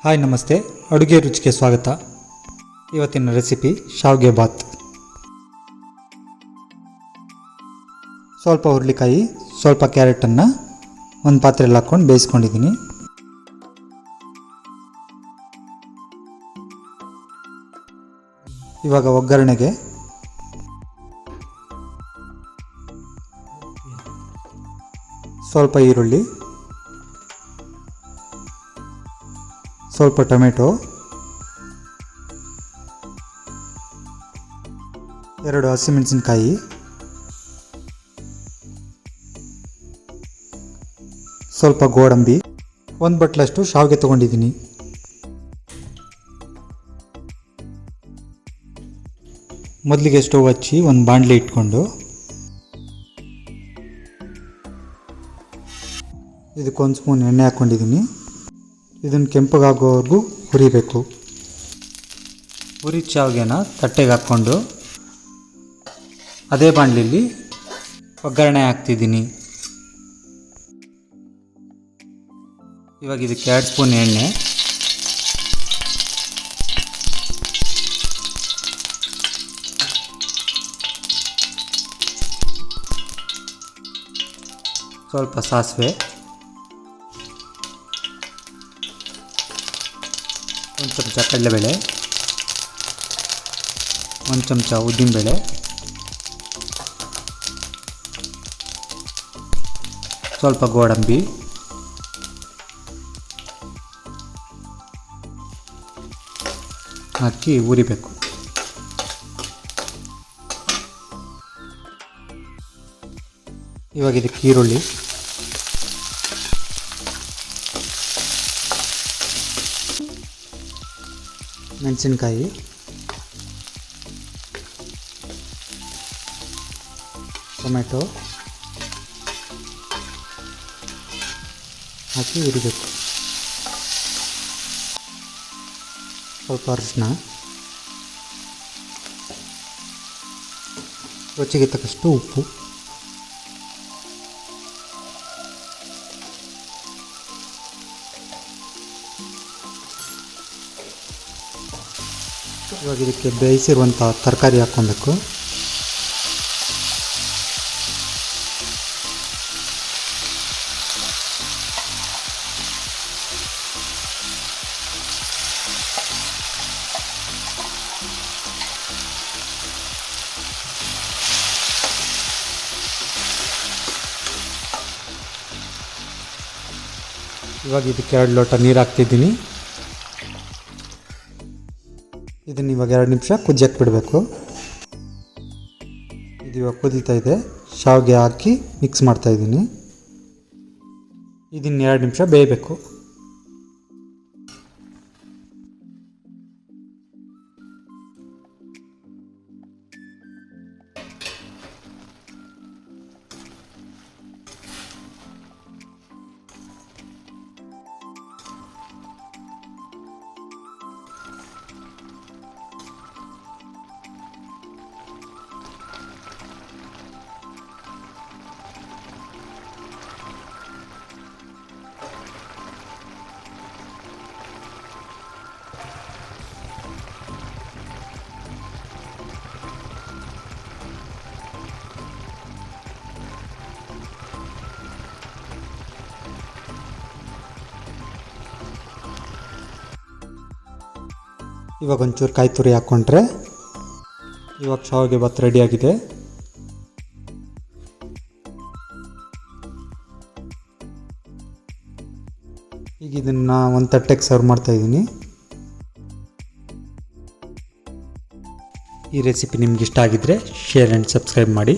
Hi ನಮಸ್ತೆ, ಅಡುಗೆ ರುಚಿಗೆ ಸ್ವಾಗತ. ಇವತ್ತಿನ ರೆಸಿಪಿ ಶಾವಿಗೆ ಬಾತ್. ಸ್ವಲ್ಪ ಹುರುಳಿಕಾಯಿ, ಸ್ವಲ್ಪ ಕ್ಯಾರೆಟನ್ನು ಒಂದು ಪಾತ್ರೆಯಲ್ಲಿ ಹಾಕ್ಕೊಂಡು ಬೇಯಿಸ್ಕೊಂಡಿದ್ದೀನಿ. ಇವಾಗ ಒಗ್ಗರಣೆಗೆ ಸ್ವಲ್ಪ ಈರುಳ್ಳಿ, ಸ್ವಲ್ಪ ಟೊಮೆಟೊ, 2 ಹಸಿಮೆಣಸಿನಕಾಯಿ, ಸ್ವಲ್ಪ ಗೋಡಂಬಿ, 1 ಬಟ್ಲಷ್ಟು ಶಾವಿಗೆ ತೊಗೊಂಡಿದ್ದೀನಿ. ಮೊದಲಿಗೆ ಸ್ಟವ್ ಹಚ್ಚಿ ಒಂದು ಬಾಣಲೆ ಇಟ್ಕೊಂಡು ಇದಕ್ಕೊಂದು ಸ್ಪೂನ್ ಎಣ್ಣೆ ಹಾಕ್ಕೊಂಡಿದ್ದೀನಿ. ಇದನ್ನು ಕೆಂಪಗಾಗೋವರೆಗೂ ಹುರಿಬೇಕು. ಹುರಿದ ಶಾವಿಗೆನ ತಟ್ಟೆಗೆ ಹಾಕ್ಕೊಂಡು ಅದೇ ಬಾಣಲೆಯಲ್ಲಿ ಒಗ್ಗರಣೆ ಹಾಕ್ತಿದ್ದೀನಿ. ಇವಾಗ ಇದಕ್ಕೆ 2 ಸ್ಪೂನ್ ಎಣ್ಣೆ, ಸ್ವಲ್ಪ ಸಾಸಿವೆ, 1 ಚಮಚ ಕಡಲೆಬೇಳೆ, 1 ಚಮಚ ಉದ್ದಿನಬೇಳೆ, ಸ್ವಲ್ಪ ಗೋಡಂಬಿ, ಹಾಕಿ ಹುರಿಬೇಕು. ಇವಾಗ ಇದಕ್ಕೆ ಈರುಳ್ಳಿ, ಮೆಣಸಿನಕಾಯಿ, ಟೊಮೆಟೊ ಹಾಕಿ ಹುರಿಬೇಕು. ಸ್ವಲ್ಪ ಅರಿಶಿನ, ರುಚಿಗೆ ತಕ್ಕಷ್ಟು ಉಪ್ಪು. ಇವಾಗ ಇದಕ್ಕೆ ಬೇಯಿಸಿರುವಂಥ ತರಕಾರಿ ಹಾಕ್ಕೊಬೇಕು. ಇವಾಗ ಇದಕ್ಕೆ 2 ಲೋಟ ನೀರು ಹಾಕ್ತಿದ್ದೀನಿ. ಇದನ್ನು ಇವಾಗ 2 ನಿಮಿಷ ಕುದಿಯಕ್ಕೆ ಬಿಡಬೇಕು. ಇದು ಇವಾಗ ಕುದೀತಾ ಇದೆ. ಶಾವಿಗೆ ಹಾಕಿ ಮಿಕ್ಸ್ ಮಾಡ್ತಾಯಿದ್ದೀನಿ. ಇದನ್ನು 2 ನಿಮಿಷ ಬೇಯಬೇಕು. ಇವಾಗ ಒಂಚೂರು ಕಾಯಿ ತುರಿ ಹಾಕ್ಕೊಂಡ್ರೆ ಇವಾಗ ಶಾವಿಗೆ ಬಾತ್ ರೆಡಿಯಾಗಿದೆ. ಈಗ ಇದನ್ನು ಒಂದು ತಟ್ಟೆಗೆ ಸರ್ವ್ ಮಾಡ್ತಾಯಿದ್ದೀನಿ. ಈ ರೆಸಿಪಿ ನಿಮ್ಗೆ ಇಷ್ಟ ಆಗಿದ್ದರೆ ಶೇರ್ ಆ್ಯಂಡ್ ಸಬ್ಸ್ಕ್ರೈಬ್ ಮಾಡಿ.